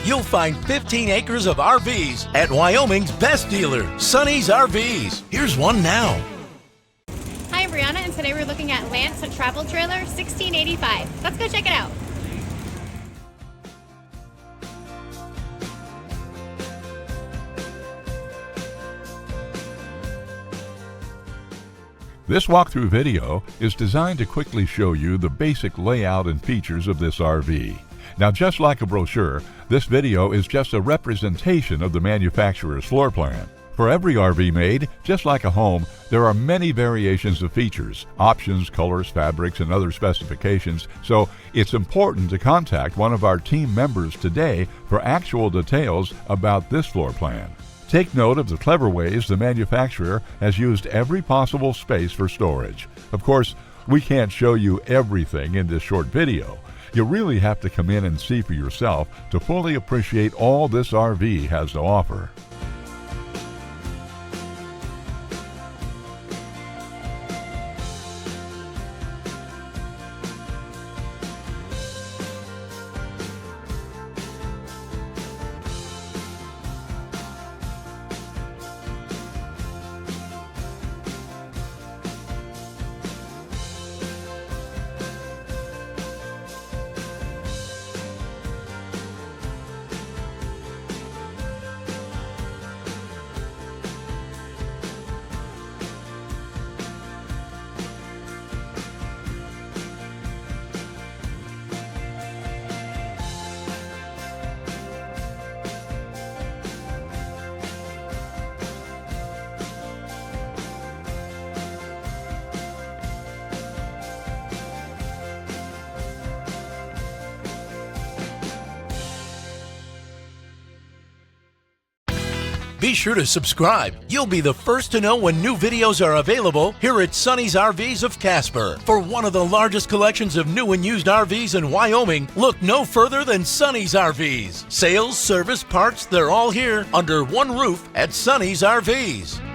you'll find 15 acres of RVs at Wyoming's best dealer, Sonny's RVs. Here's one now. Hi, I'm Brianna, and today we're looking at Lance, a travel trailer, 1685. Let's go check it out. This walkthrough video is designed to quickly show you the basic layout and features of this RV. Now, just like a brochure, this video is just a representation of the manufacturer's floor plan. For every RV made, just like a home, there are many variations of features, options, colors, fabrics, and other specifications, so it's important to contact one of our team members today for actual details about this floor plan. Take note of the clever ways the manufacturer has used every possible space for storage. Of course, we can't show you everything in this short video. You really have to come in and see for yourself to fully appreciate all this RV has to offer. Be sure to subscribe. You'll be the first to know when new videos are available here at Sonny's RVs of Casper. For one of the largest collections of new and used RVs in Wyoming, look no further than Sonny's RVs. Sales, service, parts, they're all here under one roof at Sonny's RVs.